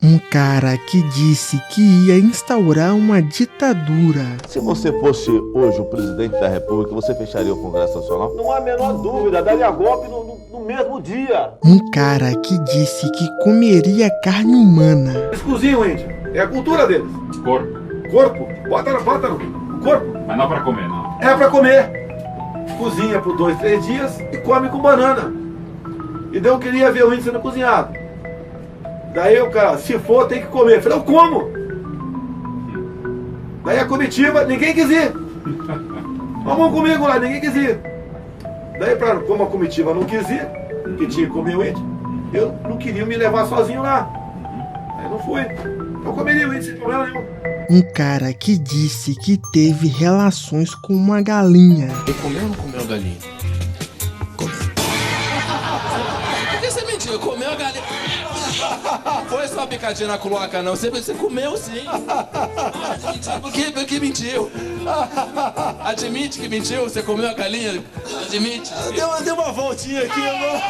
Um cara que disse que ia instaurar uma ditadura. Se você fosse hoje o presidente da República, você fecharia o Congresso Nacional? Não há a menor dúvida, daria golpe no mesmo dia. Um cara que disse que comeria carne humana. Eles cozinham, índio. É a cultura deles. Corpo? Bota no corpo. Mas não pra comer, não. É pra comer. Cozinha por 2, 3 dias e come com banana. E daí eu queria ver o índio sendo cozinhado. Daí o cara, se for, tem que comer. Eu falei, eu como. Daí a comitiva, ninguém quis ir. Vamos comigo lá, ninguém quis ir. Daí, como a comitiva não quis ir, que tinha que comer o índio, eu não queria me levar sozinho lá. Aí não fui. Eu comeria o índio sem problema nenhum. Um cara que disse que teve relações com uma galinha. Ele comeu ou não comeu a galinha? Comeu. Por que você mentiu? Comeu a galinha? Foi só uma picadinha na cloaca, não. Você comeu sim. Por que mentiu? Admite que mentiu? Você comeu a galinha? Admite. Deu uma voltinha aqui, amor.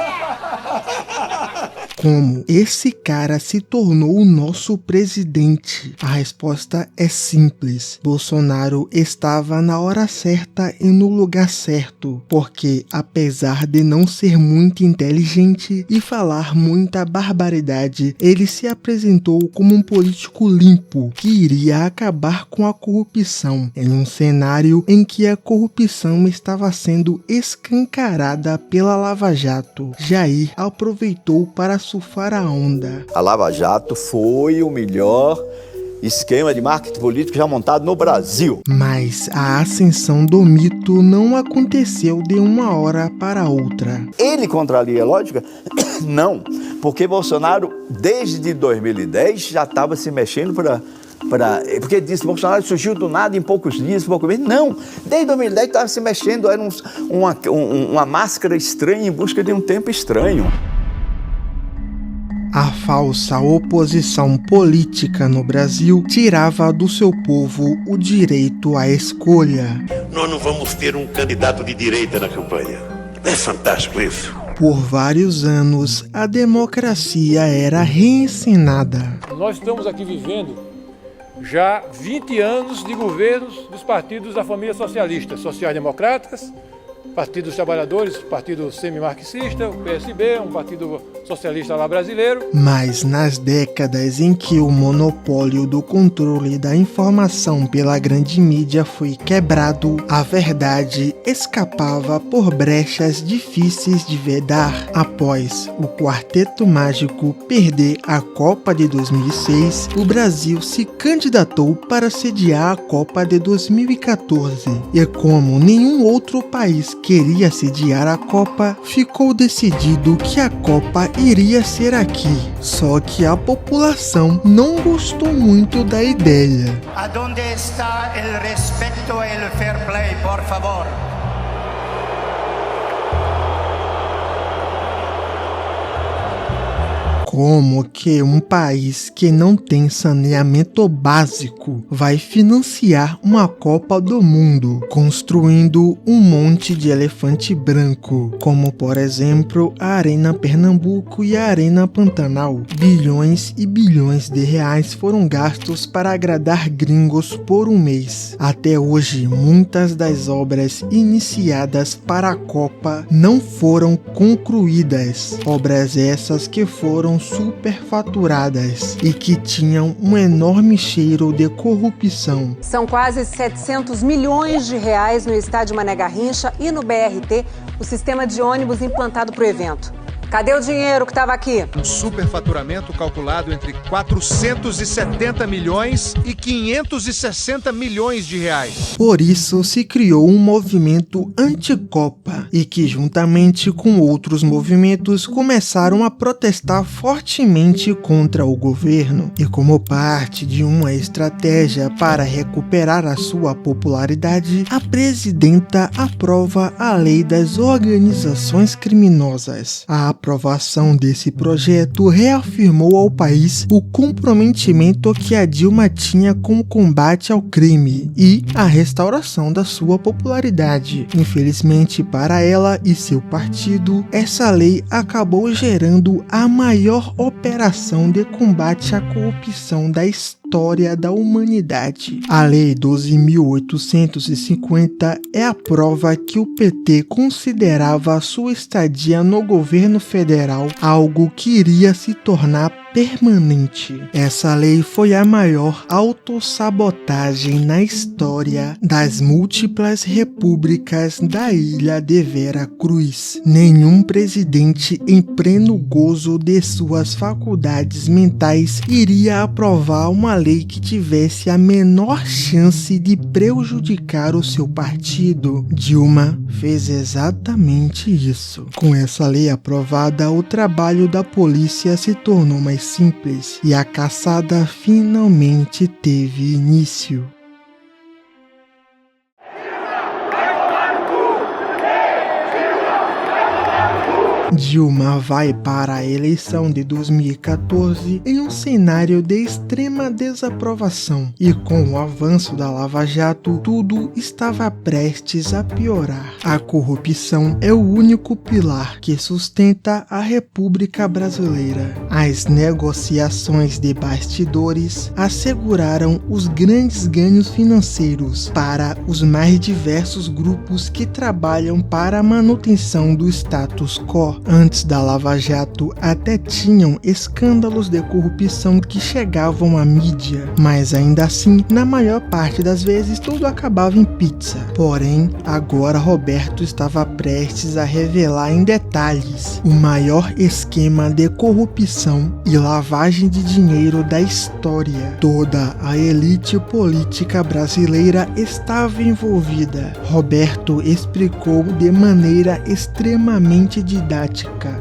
Como esse cara se tornou o nosso presidente? A resposta é simples. Bolsonaro estava na hora certa e no lugar certo, porque apesar de não ser muito inteligente e falar muita barbaridade, ele se apresentou como um político limpo que iria acabar com a corrupção, em um cenário em que a corrupção estava sendo escancarada pela Lava Jato. Jair aproveitou para surfar a onda. A Lava Jato foi o melhor esquema de marketing político já montado no Brasil. Mas a ascensão do mito não aconteceu de uma hora para outra. Ele contraria a lógica? Não, porque Bolsonaro, desde 2010, já estava se mexendo porque disse que Bolsonaro surgiu do nada em poucos dias, poucos meses. Não, desde 2010 estava se mexendo, era uma máscara estranha em busca de um tempo estranho. A falsa oposição política no Brasil tirava do seu povo o direito à escolha. Nós não vamos ter um candidato de direita na campanha. É fantástico isso. Por vários anos, a democracia era reencenada. Nós estamos aqui vivendo já 20 anos de governos dos partidos da família socialista, sociais-democratas, Partido dos Trabalhadores, Partido Semi-Marxista, o PSB, um partido socialista lá brasileiro. Mas nas décadas em que o monopólio do controle da informação pela grande mídia foi quebrado, a verdade escapava por brechas difíceis de vedar. Após o Quarteto Mágico perder a Copa de 2006, o Brasil se candidatou para sediar a Copa de 2014. E como nenhum outro país queria sediar a Copa, ficou decidido que a Copa iria ser aqui. Só que a população não gostou muito da ideia. Aonde está o respeito e o fair play, por favor? Como que um país que não tem saneamento básico vai financiar uma Copa do Mundo, construindo um monte de elefante branco, como por exemplo a Arena Pernambuco e a Arena Pantanal? Bilhões e bilhões de reais foram gastos para agradar gringos por um mês. Até hoje, muitas das obras iniciadas para a Copa não foram concluídas. Obras essas que foram superfaturadas e que tinham um enorme cheiro de corrupção. São quase 700 milhões de reais no estádio Mané Garrincha e no BRT, o sistema de ônibus implantado para o evento. Cadê o dinheiro que estava aqui? Um superfaturamento calculado entre 470 milhões e 560 milhões de reais. Por isso se criou um movimento anti-Copa e que, juntamente com outros movimentos, começaram a protestar fortemente contra o governo. E como parte de uma estratégia para recuperar a sua popularidade, a presidenta aprova a Lei das Organizações Criminosas. A aprovação desse projeto reafirmou ao país o comprometimento que a Dilma tinha com o combate ao crime e a restauração da sua popularidade. Infelizmente para ela e seu partido, essa lei acabou gerando a maior operação de combate à corrupção da história da humanidade. A Lei 12.850 é a prova que o PT considerava a sua estadia no governo federal algo que iria se tornar permanente. Essa lei foi a maior autossabotagem na história das múltiplas repúblicas da ilha de Vera Cruz. Nenhum presidente em pleno gozo de suas faculdades mentais iria aprovar uma lei que tivesse a menor chance de prejudicar o seu partido. Dilma fez exatamente isso. Com essa lei aprovada, o trabalho da polícia se tornou mais simples e a caçada finalmente teve início. Dilma vai para a eleição de 2014 em um cenário de extrema desaprovação e com o avanço da Lava Jato, tudo estava prestes a piorar. A corrupção é o único pilar que sustenta a República Brasileira. As negociações de bastidores asseguraram os grandes ganhos financeiros para os mais diversos grupos que trabalham para a manutenção do status quo. Antes da Lava Jato, até tinham escândalos de corrupção que chegavam à mídia, mas ainda assim, na maior parte das vezes, tudo acabava em pizza. Porém, agora Roberto estava prestes a revelar em detalhes o maior esquema de corrupção e lavagem de dinheiro da história. Toda a elite política brasileira estava envolvida. Roberto explicou de maneira extremamente didática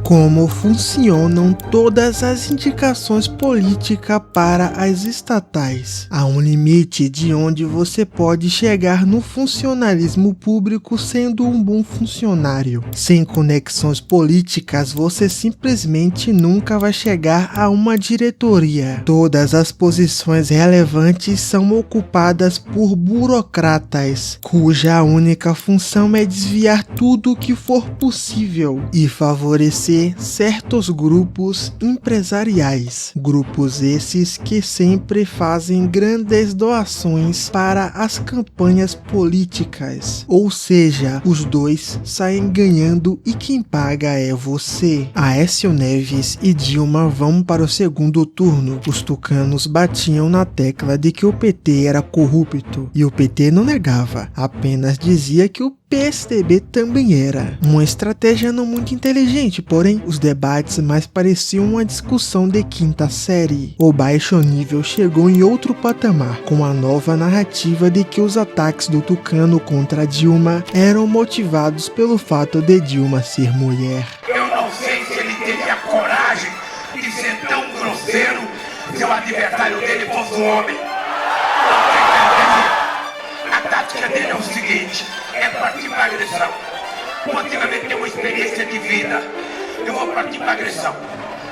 como funcionam todas as indicações políticas para as estatais. Há um limite de onde você pode chegar no funcionalismo público sendo um bom funcionário. Sem conexões políticas, você simplesmente nunca vai chegar a uma diretoria. Todas as posições relevantes são ocupadas por burocratas, cuja única função é desviar tudo o que for possível e favorecer certos grupos empresariais. Grupos esses que sempre fazem grandes doações para as campanhas políticas. Ou seja, os dois saem ganhando e quem paga é você. Aécio Neves e Dilma vão para o segundo turno. Os tucanos batiam na tecla de que o PT era corrupto e o PT não negava, apenas dizia que o PSDB também era. Uma estratégia não muito inteligente, porém os debates mais pareciam uma discussão de quinta série. O baixo nível chegou em outro patamar, com a nova narrativa de que os ataques do tucano contra Dilma eram motivados pelo fato de Dilma ser mulher. Eu não sei se ele teria coragem de ser tão grosseiro se o adversário dele fosse um homem. A tática dele é o seguinte: é partir para a agressão. Como antigamente tem uma experiência de vida, eu vou partir para a agressão.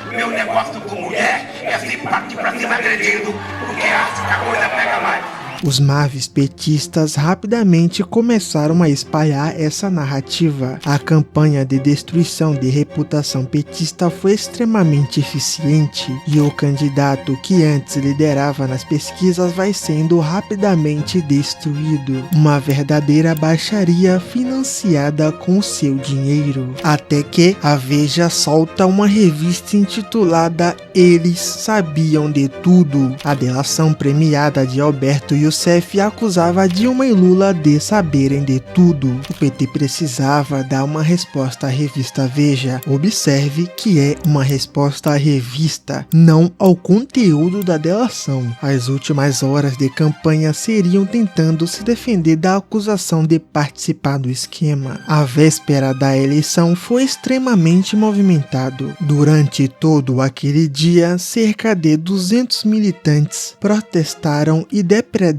Meu negócio com mulher é assim, partir para cima agredindo, porque acho que a coisa pega mais. Os mavis petistas rapidamente começaram a espalhar essa narrativa. A campanha de destruição de reputação petista foi extremamente eficiente e o candidato que antes liderava nas pesquisas vai sendo rapidamente destruído. Uma verdadeira baixaria financiada com o seu dinheiro. Até que a Veja solta uma revista intitulada Eles Sabiam de Tudo. A delação premiada de Alberto Youssef acusava Dilma e Lula de saberem de tudo. O PT precisava dar uma resposta à revista Veja. Observe que é uma resposta à revista, não ao conteúdo da delação. As últimas horas de campanha seriam tentando se defender da acusação de participar do esquema. A véspera da eleição foi extremamente movimentado. Durante todo aquele dia, cerca de 200 militantes protestaram e depredaram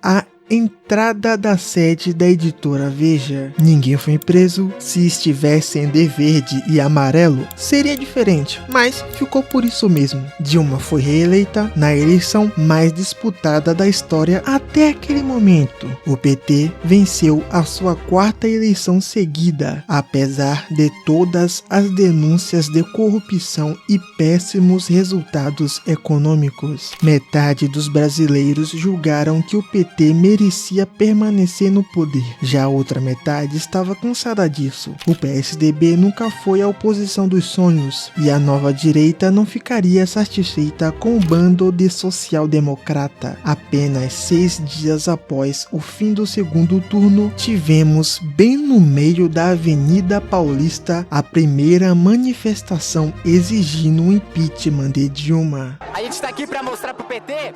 a Entrada da sede da editora Veja. Ninguém foi preso. Se estivessem de verde e amarelo, seria diferente, mas ficou por isso mesmo. Dilma foi reeleita na eleição mais disputada da história até aquele momento. O PT venceu a sua 4ª eleição seguida, apesar de todas as denúncias de corrupção e péssimos resultados econômicos. Metade dos brasileiros julgaram que o PT merecia permanecer no poder. Já a outra metade estava cansada disso. O PSDB nunca foi a oposição dos sonhos e a nova direita não ficaria satisfeita com o bando de social-democrata. Apenas 6 dias após o fim do segundo turno, tivemos bem no meio da Avenida Paulista a primeira manifestação exigindo o impeachment de Dilma. A gente está aqui para mostrar pro PT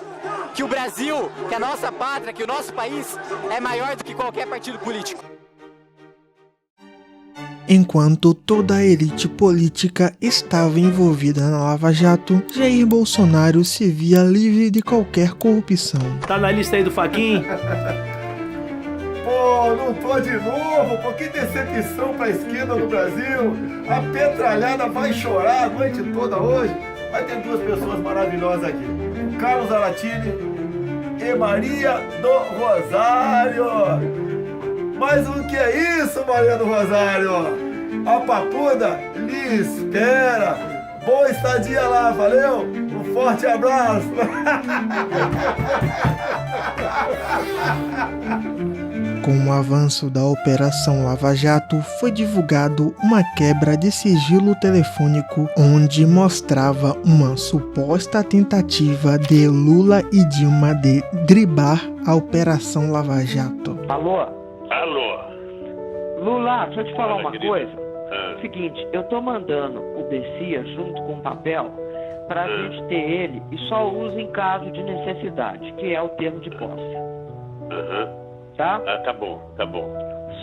que o Brasil, que a nossa pátria, que o nosso país é maior do que qualquer partido político. Enquanto toda a elite política estava envolvida na Lava Jato, Jair Bolsonaro se via livre de qualquer corrupção. Tá na lista aí do Fachin? Pô, não tô de novo, pô, que decepção pra esquerda no Brasil. A petralhada vai chorar a noite toda hoje. Vai ter 2 pessoas maravilhosas aqui. O Carlos Aratini e Maria do Rosário. Mas o que é isso, Maria do Rosário? A papuda lhe espera. Boa estadia lá, valeu? Um forte abraço. Com o avanço da Operação Lava Jato, foi divulgado uma quebra de sigilo telefônico onde mostrava uma suposta tentativa de Lula e Dilma de driblar a Operação Lava Jato. Alô? Alô? Lula, deixa eu te falar uma coisa. Seguinte, eu tô mandando o Bessia junto com o papel pra gente ter ele e só usa em caso de necessidade, que é o termo de posse. Tá? Tá bom, tá bom.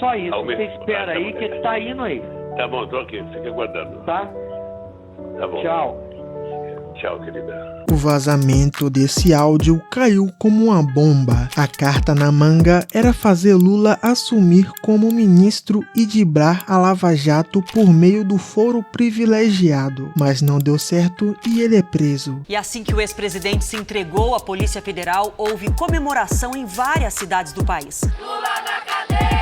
Só isso, você espera aí que ele tá indo aí. Tá bom, tô aqui, fica aguardando. Tá? Tá bom. Tchau. Tchau, querida. O vazamento desse áudio caiu como uma bomba. A carta na manga era fazer Lula assumir como ministro e driblar a Lava Jato por meio do foro privilegiado. Mas não deu certo e ele é preso. E assim que o ex-presidente se entregou à Polícia Federal, houve comemoração em várias cidades do país. Lula na cadeia!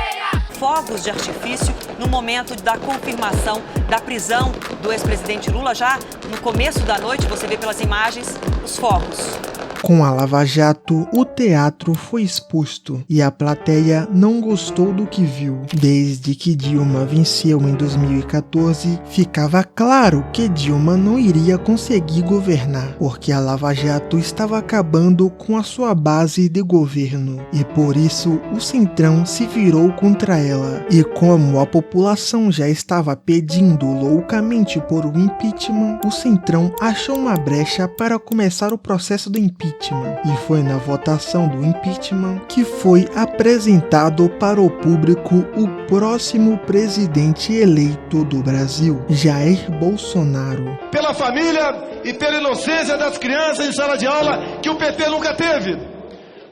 Fogos de artifício no momento da confirmação da prisão do ex-presidente Lula. Já no começo da noite, você vê pelas imagens os fogos. Com a Lava Jato, o teatro foi exposto e a plateia não gostou do que viu. Desde que Dilma venceu em 2014, ficava claro que Dilma não iria conseguir governar, porque a Lava Jato estava acabando com a sua base de governo. E por isso, o Centrão se virou contra ela. E como a população já estava pedindo loucamente por um impeachment, o Centrão achou uma brecha para começar o processo do impeachment. E foi na votação do impeachment que foi apresentado para o público o próximo presidente eleito do Brasil, Jair Bolsonaro. Pela família e pela inocência das crianças em sala de aula que o PT nunca teve.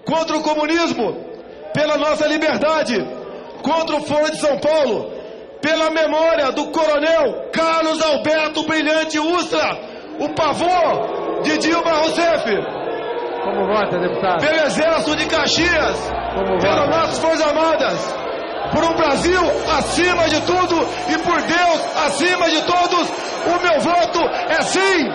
Contra o comunismo, pela nossa liberdade. Contra o Foro de São Paulo, pela memória do coronel Carlos Alberto Brilhante Ustra, o pavor de Dilma Rousseff. Como vota, deputado? Pelo Exército de Caxias, pelas nossas Forças Armadas, por um Brasil acima de tudo e por Deus acima de todos, o meu voto é sim!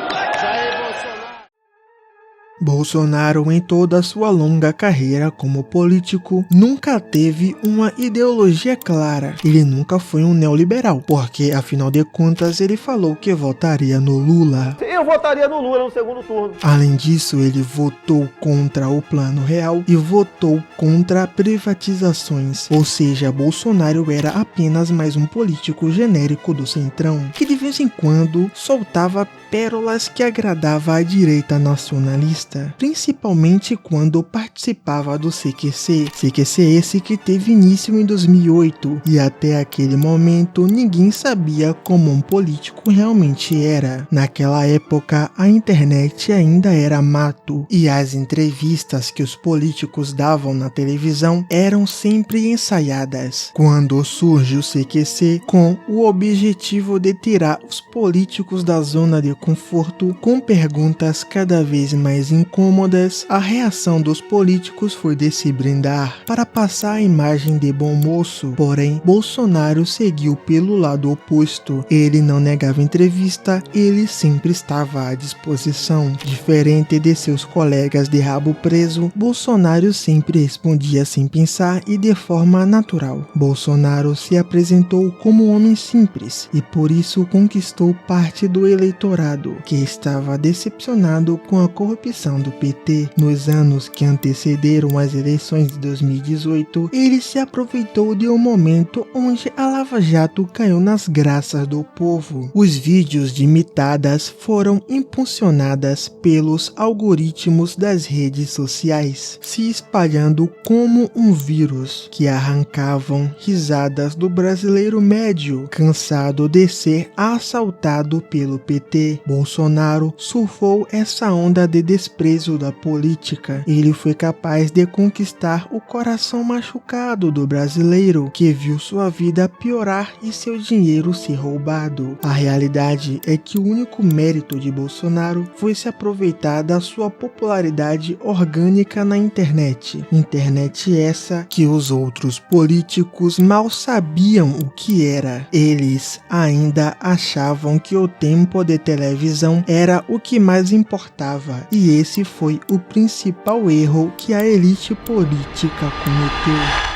Bolsonaro, em toda a sua longa carreira como político, nunca teve uma ideologia clara. Ele nunca foi um neoliberal, porque, afinal de contas, ele falou que votaria no Lula. Eu votaria no Lula no segundo turno. Além disso, ele votou contra o Plano Real e votou contra privatizações. Ou seja, Bolsonaro era apenas mais um político genérico do Centrão, que de vez em quando soltava pérolas que agradava à direita nacionalista, principalmente quando participava do CQC. CQC esse que teve início em 2008 e até aquele momento ninguém sabia como um político realmente era. Naquela época a internet ainda era mato e as entrevistas que os políticos davam na televisão eram sempre ensaiadas. Quando surge o CQC com o objetivo de tirar os políticos da zona de conforto com perguntas cada vez mais incômodas, a reação dos políticos foi de se brindar para passar a imagem de bom moço. Porém, Bolsonaro seguiu pelo lado oposto. Ele não negava entrevista, ele sempre estava à disposição. Diferente de seus colegas de rabo preso, Bolsonaro sempre respondia sem pensar e de forma natural. Bolsonaro se apresentou como um homem simples e por isso conquistou parte do eleitorado, que estava decepcionado com a corrupção do PT. Nos anos que antecederam as eleições de 2018, ele se aproveitou de um momento onde a Lava Jato caiu nas graças do povo. Os vídeos de imitadas foram impulsionadas pelos algoritmos das redes sociais, se espalhando como um vírus, que arrancavam risadas do brasileiro médio, cansado de ser assaltado pelo PT. Bolsonaro surfou essa onda de desprezo da política. Ele foi capaz de conquistar o coração machucado do brasileiro, que viu sua vida piorar e seu dinheiro ser roubado. A realidade é que o único mérito de Bolsonaro foi se aproveitar da sua popularidade orgânica na internet. Internet essa que os outros políticos mal sabiam o que era. Eles ainda achavam que o tempo de televisão era o que mais importava, e esse foi o principal erro que a elite política cometeu.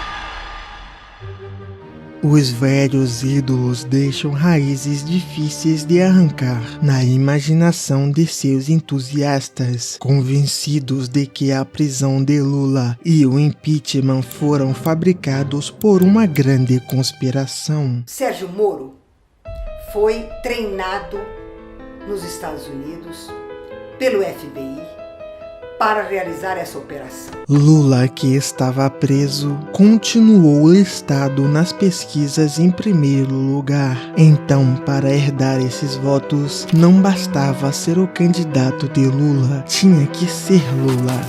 Os velhos ídolos deixam raízes difíceis de arrancar na imaginação de seus entusiastas, convencidos de que a prisão de Lula e o impeachment foram fabricados por uma grande conspiração. Sérgio Moro foi treinado nos Estados Unidos pelo FBI para realizar essa operação. Lula, que estava preso, continuou listado nas pesquisas em primeiro lugar. Então, para herdar esses votos, não bastava ser o candidato de Lula, tinha que ser Lula.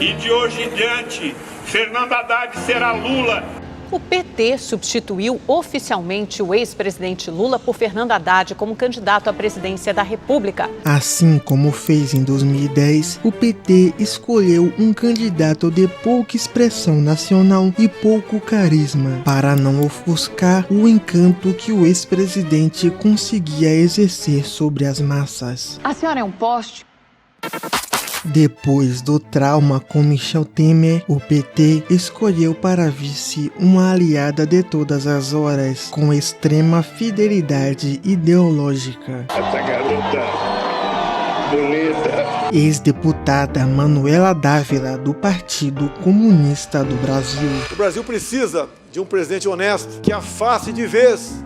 E de hoje em diante, Fernando Haddad será Lula. O PT substituiu oficialmente o ex-presidente Lula por Fernando Haddad como candidato à presidência da República. Assim como fez em 2010, o PT escolheu um candidato de pouca expressão nacional e pouco carisma, para não ofuscar o encanto que o ex-presidente conseguia exercer sobre as massas. A senhora é um poste? Depois do trauma com Michel Temer, o PT escolheu para vice uma aliada de todas as horas, com extrema fidelidade ideológica. Essa garota bonita. Ex-deputada Manuela Dávila, do Partido Comunista do Brasil. O Brasil precisa de um presidente honesto que afaste de vez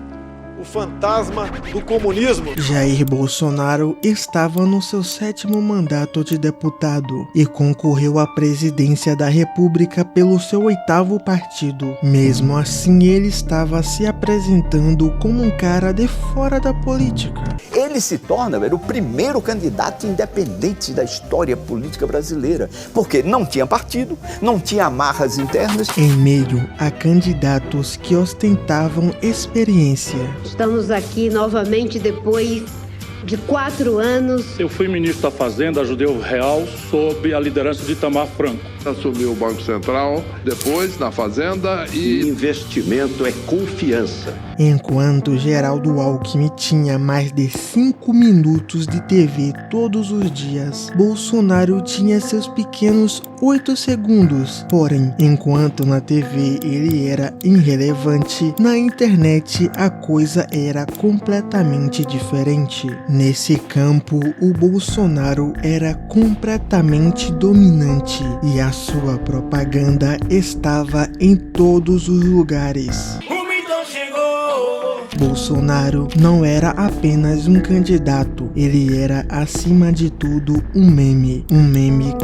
o fantasma do comunismo. Jair Bolsonaro estava no seu 7º mandato de deputado e concorreu à presidência da República pelo seu 8º partido. Mesmo assim, ele estava se apresentando como um cara de fora da política. Ele se torna, o primeiro candidato independente da história política brasileira, porque não tinha partido, não tinha amarras internas. Em meio a candidatos que ostentavam experiência. Estamos aqui novamente depois de 4 anos. Eu fui ministro da Fazenda, ajudei o Real sob a liderança de Itamar Franco. Assumiu o Banco Central, depois na Fazenda e... Investimento é confiança. Enquanto Geraldo Alckmin tinha mais de 5 minutos de TV todos os dias, Bolsonaro tinha seus pequenos 8 segundos. Porém, enquanto na TV ele era irrelevante, na internet a coisa era completamente diferente. Nesse campo, o Bolsonaro era completamente dominante e a sua propaganda estava em todos os lugares. Bolsonaro não era apenas um candidato, ele era acima de tudo um meme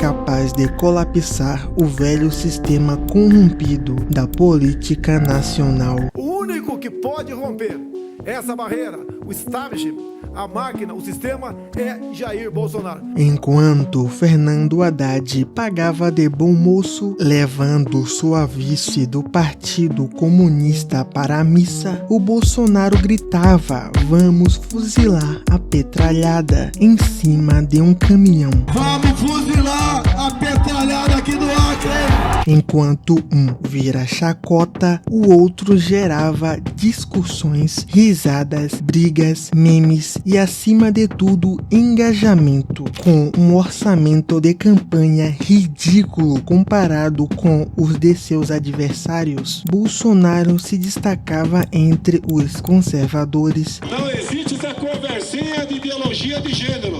capaz de colapsar o velho sistema corrompido da política nacional. O único que pode romper essa barreira, o establishment, a máquina, o sistema, é Jair Bolsonaro. Enquanto Fernando Haddad pagava de bom moço, levando sua vice do Partido Comunista para a missa, o Bolsonaro gritava: "Vamos fuzilar a petralhada", em cima de um caminhão. Vamos fuzilar a petralhada aqui do Acre! Enquanto um vira chacota, o outro gerava discussões, risadas, brigas, memes e, acima de tudo, engajamento. Com um orçamento de campanha ridículo comparado com os de seus adversários, Bolsonaro se destacava entre os conservadores. Não existe essa conversinha de ideologia de gênero.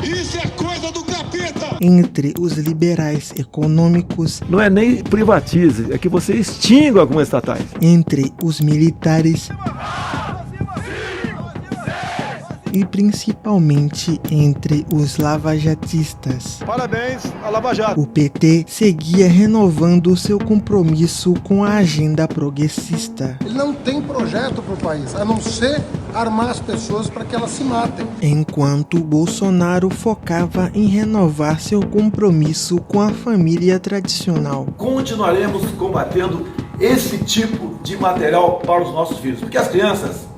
Isso é coisa do capeta! Entre os liberais econômicos. Não é nem privatize, é que você extinga algumas estatais. Entre os militares. E principalmente entre os lavajatistas. Parabéns à Lava Jato. O PT seguia renovando seu compromisso com a agenda progressista. Ele não tem projeto para o país, a não ser armar as pessoas para que elas se matem. Enquanto Bolsonaro focava em renovar seu compromisso com a família tradicional. Continuaremos combatendo esse tipo de material para os nossos filhos, porque as crianças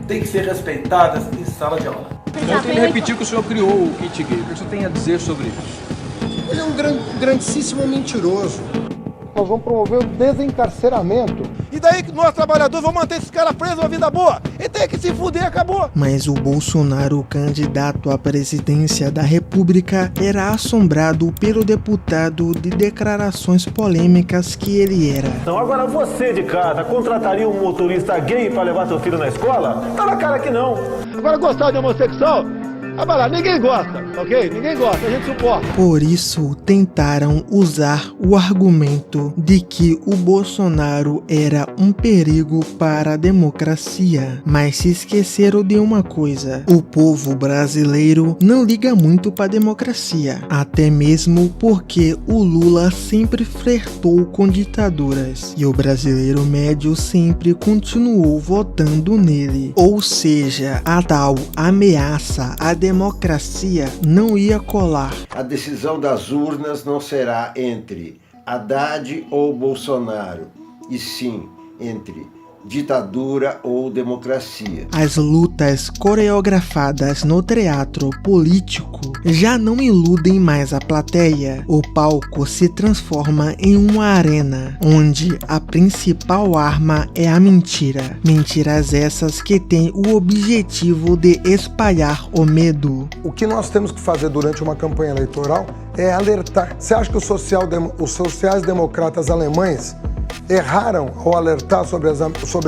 têm que ser respeitadas em sala de aula. Eu tenho que repetir que o senhor criou o kit gay. O que o senhor tem a dizer sobre isso? Ele é um grandíssimo mentiroso. Nós vamos promover o desencarceramento. E daí que nós, trabalhadores, vamos manter esses caras presos uma vida boa? E tem que se fuder, acabou. Mas o Bolsonaro, candidato à presidência da República, era assombrado pelo deputado de declarações polêmicas que ele era. Então agora você de casa contrataria um motorista gay para levar seu filho na escola? Tá na cara que não. Agora gostar de homossexual? Ah, vai lá, ninguém gosta, ok? Ninguém gosta, a gente suporta. Por isso, tentaram usar o argumento de que o Bolsonaro era um perigo para a democracia. Mas se esqueceram de uma coisa: o povo brasileiro não liga muito para a democracia. Até mesmo porque o Lula sempre flertou com ditaduras. E o brasileiro médio sempre continuou votando nele. Ou seja, a tal ameaça à democracia não ia colar. A decisão das urnas não será entre Haddad ou Bolsonaro, e sim entre ditadura ou democracia. As lutas coreografadas no teatro político já não iludem mais a plateia. O palco se transforma em uma arena, onde a principal arma é a mentira. Mentiras essas que têm o objetivo de espalhar o medo. O que nós temos que fazer durante uma campanha eleitoral é alertar. Você acha que os sociais-democratas alemães erraram ao alertar sobre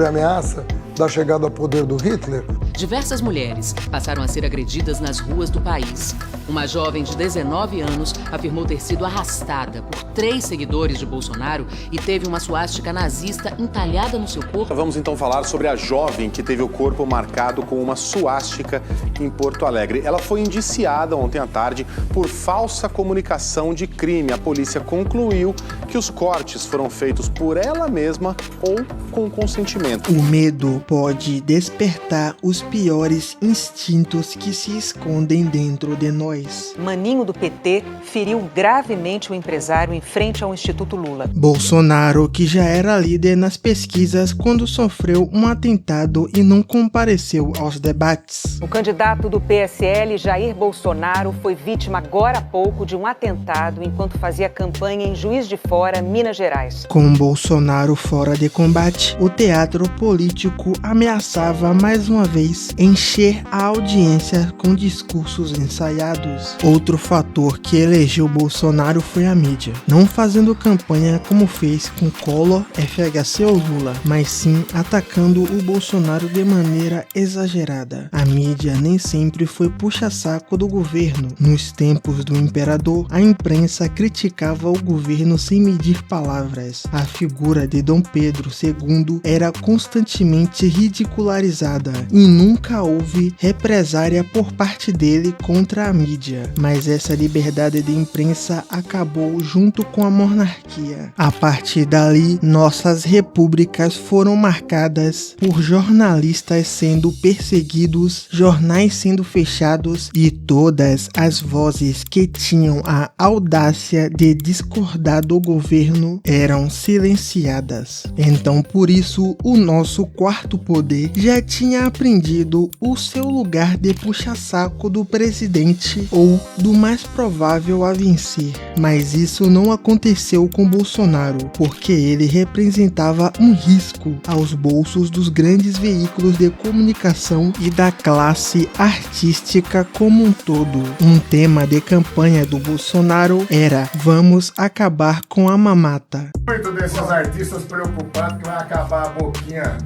a ameaça da chegada ao poder do Hitler? Diversas mulheres passaram a ser agredidas nas ruas do país. Uma jovem de 19 anos afirmou ter sido arrastada por 3 seguidores de Bolsonaro e teve uma suástica nazista entalhada no seu corpo. Vamos então falar sobre a jovem que teve o corpo marcado com uma suástica em Porto Alegre. Ela foi indiciada ontem à tarde por falsa comunicação de crime. A polícia concluiu que os cortes foram feitos por ela mesma ou com consentimento. O medo pode despertar os piores instintos que se escondem dentro de nós. Maninho do PT feriu gravemente o empresário em frente ao Instituto Lula. Bolsonaro, que já era líder nas pesquisas quando sofreu um atentado e não compareceu aos debates. O candidato do PSL, Jair Bolsonaro, foi vítima agora há pouco de um atentado enquanto fazia campanha em Juiz de Fora, Minas Gerais. Com Bolsonaro fora de combate, o teatro político ameaçava mais uma vez quis encher a audiência com discursos ensaiados. Outro fator que elegeu Bolsonaro foi a mídia, não fazendo campanha como fez com Collor, FHC ou Lula, mas sim atacando o Bolsonaro de maneira exagerada. A mídia nem sempre foi puxa-saco do governo. Nos tempos do imperador, a imprensa criticava o governo sem medir palavras. A figura de Dom Pedro II era constantemente ridicularizada e nunca houve represária por parte dele contra a mídia. Mas essa liberdade de imprensa acabou junto com a monarquia. A partir dali, nossas repúblicas foram marcadas por jornalistas sendo perseguidos, jornais sendo fechados e todas as vozes que tinham a audácia de discordar do governo eram silenciadas. Então, por isso, o nosso quarto poder já tinha aprendido o seu lugar de puxa-saco do presidente ou do mais provável a vencer. Mas isso não aconteceu com Bolsonaro, porque ele representava um risco aos bolsos dos grandes veículos de comunicação e da classe artística como um todo. Um tema de campanha do Bolsonaro era: vamos acabar com a mamata. Muito desses artistas preocupados que vai acabar a boquinha.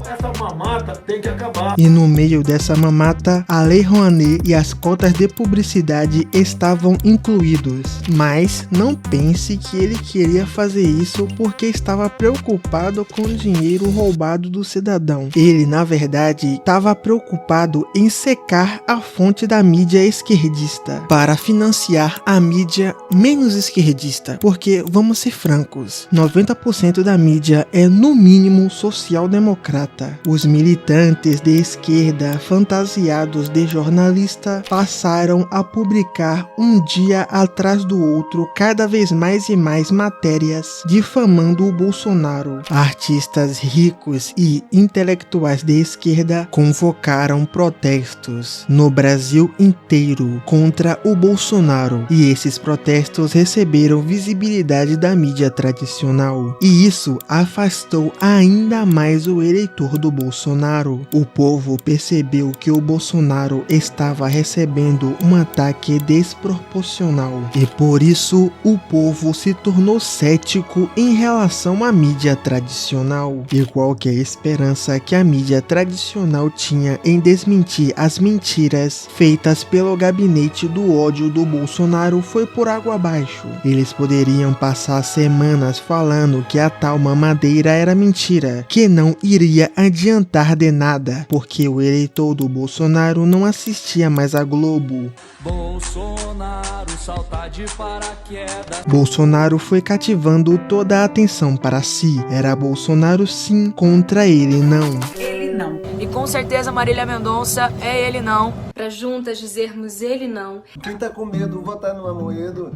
Essa mamata tem que acabar. E no meio dessa mamata, a Lei Rouanet e as cotas de publicidade estavam incluídos. Mas não pense que ele queria fazer isso porque estava preocupado com o dinheiro roubado do cidadão. Ele, na verdade, estava preocupado em secar a fonte da mídia esquerdista para financiar a mídia menos esquerdista. Porque, vamos ser francos, 90% da mídia é no mínimo social-democrata. Os militantes de esquerda fantasiados de jornalista passaram a publicar um dia atrás do outro cada vez mais e mais matérias difamando o Bolsonaro. Artistas ricos e intelectuais de esquerda convocaram protestos no Brasil inteiro contra o Bolsonaro, e esses protestos receberam visibilidade da mídia tradicional, e isso afastou ainda mais o eleitor do Bolsonaro. O povo percebeu que o Bolsonaro estava recebendo um ataque desproporcional, e por isso o povo se tornou cético em relação à mídia tradicional, e qualquer esperança que a mídia tradicional tinha em desmentir as mentiras feitas pelo gabinete do ódio do Bolsonaro foi por água abaixo. Eles poderiam passar semanas falando que a tal mamadeira era mentira, que não iria adiantar de nada, porque o eleitor do Bolsonaro não assistia mais a Globo. Bolsonaro salta de paraquedas. Bolsonaro foi cativando toda a atenção para si. Era Bolsonaro sim contra ele não. Ele não. E com certeza Marília Mendonça é ele não. Pra juntas dizermos ele não. Quem tá com medo, vota no Amoedo.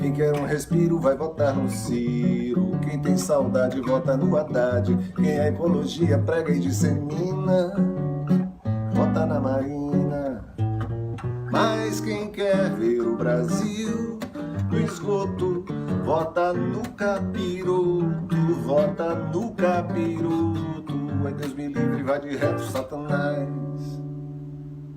Quem quer um respiro, vai votar no Ciro. Quem tem saudade, vota no Haddad. Quem a ecologia prega e dissemina, vota na Marina. Mas quem quer ver o Brasil no esgoto, vota no capiroto, vota no capiroto. Ai, Deus me livre, vai de reto, Satanás.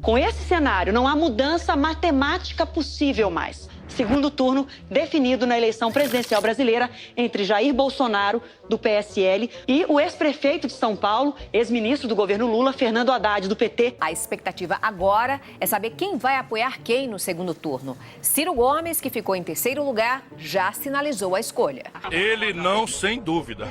Com esse cenário, não há mudança matemática possível mais. Segundo turno definido na eleição presidencial brasileira entre Jair Bolsonaro, do PSL, e o ex-prefeito de São Paulo, ex-ministro do governo Lula, Fernando Haddad, do PT. A expectativa agora é saber quem vai apoiar quem no segundo turno. Ciro Gomes, que ficou em terceiro lugar, já sinalizou a escolha. Ele não, sem dúvida.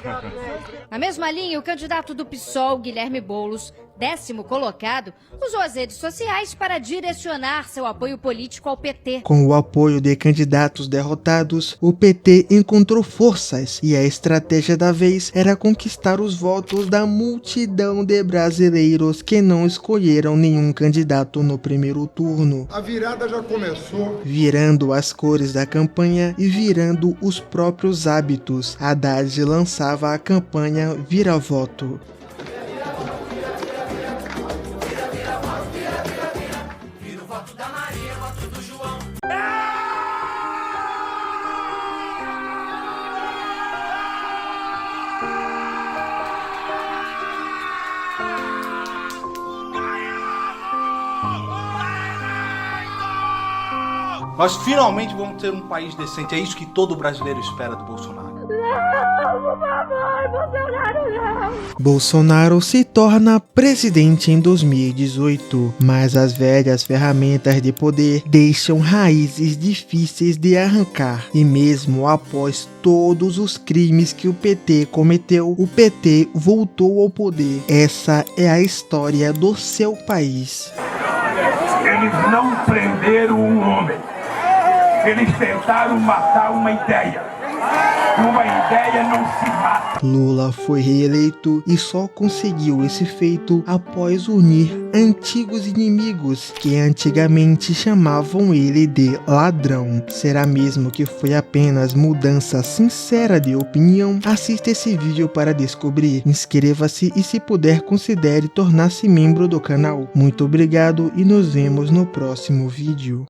Na mesma linha, o candidato do PSOL, Guilherme Boulos, 10º colocado, usou as redes sociais para direcionar seu apoio político ao PT. Com o apoio de candidatos derrotados, o PT encontrou forças e a estratégia da vez era conquistar os votos da multidão de brasileiros que não escolheram nenhum candidato no primeiro turno. A virada já começou. Virando as cores da campanha e virando os próprios hábitos, Haddad lançava a campanha Vira Voto. Nós finalmente vamos ter um país decente. É isso que todo brasileiro espera do Bolsonaro. Não, por favor, Bolsonaro não. Bolsonaro se torna presidente em 2018, mas as velhas ferramentas de poder deixam raízes difíceis de arrancar. E mesmo após todos os crimes que o PT cometeu, o PT voltou ao poder. Essa é a história do seu país. Eles não prenderam um homem. Eles tentaram matar uma ideia. Uma ideia não se mata. Lula foi reeleito e só conseguiu esse feito após unir antigos inimigos que antigamente chamavam ele de ladrão. Será mesmo que foi apenas mudança sincera de opinião? Assista esse vídeo para descobrir. Inscreva-se e, se puder, considere tornar-se membro do canal. Muito obrigado e nos vemos no próximo vídeo.